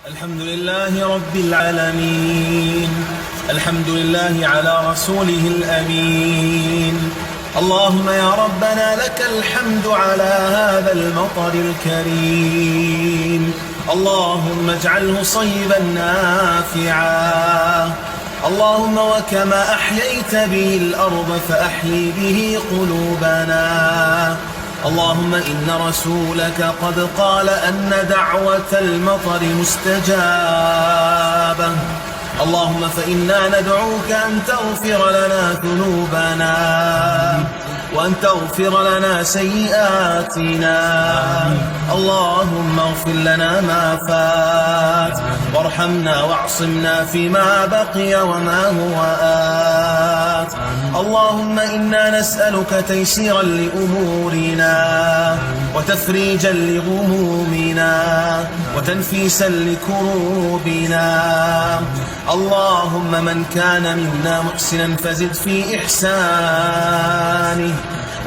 الحمد لله رب العالمين. الحمد لله على رسوله الأمين. اللهم يا ربنا لك الحمد على هذا المطر الكريم. اللهم اجعله صيبا نافعا. اللهم وكما أحييت به الأرض فأحيي به قلوبنا. اللهم إن رسولك قد قال أن دعوة المطر مستجابة. اللهم فإنا ندعوك أن تغفر لنا ذنوبنا وأن تغفر لنا سيئاتنا. اللهم اغفر لنا ما فات وارحمنا واعصمنا فيما بقي وما هو آت. اللهم إنا نسألك تيسيرا لأمورنا وتفريجا لغمومنا وتنفيسا لكروبنا. اللهم من كان منا محسنا فزد في إحسانه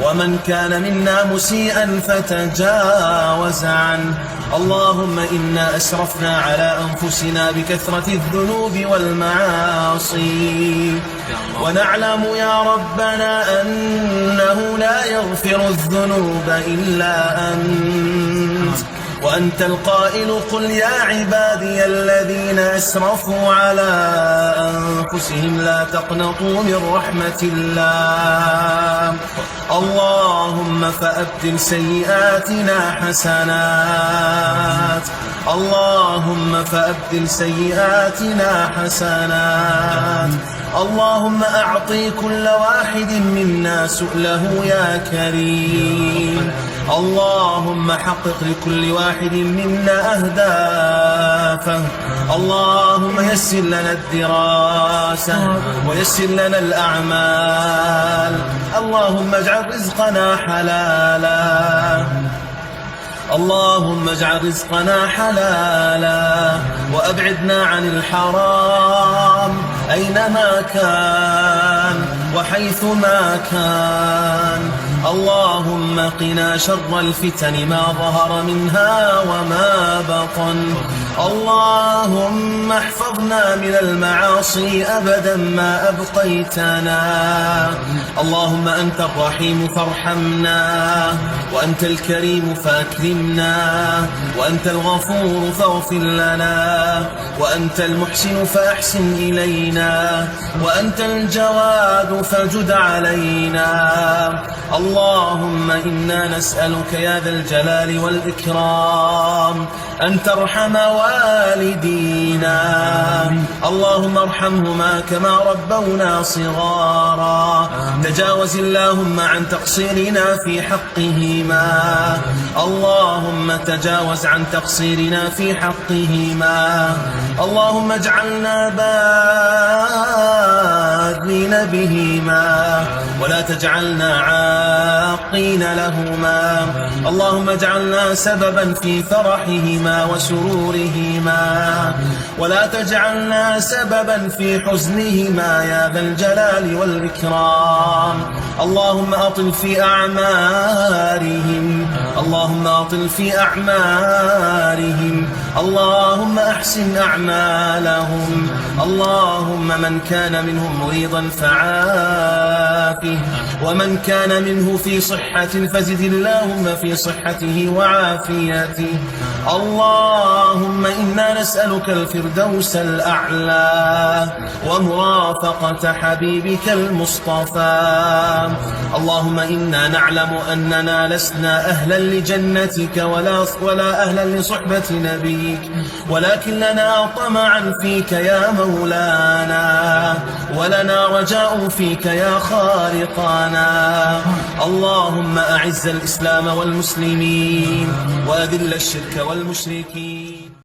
ومن كان منا مسيئا فتجاوز عنه. اللهم إنا أسرفنا على أنفسنا بكثرة الذنوب والمعاصي ونعلم يا ربنا أنه لا يغفر الذنوب إلا أنت، وأنت القائل قل يا عبادي الذين أسرفوا على أنفسهم لا تقنطوا من رحمة الله. اللهم فأبدل سيئاتنا حسنات. اللهم فأبدل سيئاتنا حسنات. اللهم أعطي كل واحد منا سؤله يا كريم. اللهم حقق لكل واحد منا أهدافه. اللهم يسر لنا الدراسة ويسر لنا الأعمال. اللهم اجعل رزقنا حلالا. اللهم اجعل رزقنا حلالا وأبعدنا عن الحرام أينما كان وحيثما كان. اللهم قنا شر الفتن ما ظهر منها وما بطن. اللهم احفظنا من المعاصي أبدا ما أبقيتنا. اللهم أنت الرحيم فارحمنا، وأنت الكريم فأكرمنا، وأنت الغفور فاغفر لنا، وأنت المحسن فأحسن إلينا، وأنت الجواد فجد علينا. اللهم إنا نسألك يا ذا الجلال والإكرام أن ترحم والدينا. اللهم ارحمهما كما ربونا صغارا. تجاوز اللهم عن تقصيرنا في حقهما. اللهم تجاوز عن تقصيرنا في حقهما. اللهم اجعلنا باذلين بهما ولا تجعلنا عاقين لهما. اللهم اجعلنا سببا في فرحهما وسرورهما ولا تجعلنا سببا في حزنهما يا ذا الجلال والإكرام. اللهم أطل في أعمارهم. اللهم أطل في أعمارهم. اللهم أحسن أعمالهم. اللهم من كان منهم مريضا فعافه، ومن كان منه في صحة فزد اللهم في صحته وعافيته. اللهم إنا نسألك الفردوس الأعلى ومرافقة حبيبك المصطفى. اللهم إنا نعلم أننا لسنا أهلا لجنتك ولا أهلا لصحبة نبيك، ولكن لنا طمعا فيك يا مولانا، ولنا رجاء فيك يا خالقنا. اللهم أعز الإسلام والمسلمين وأذل الشرك والمشركين.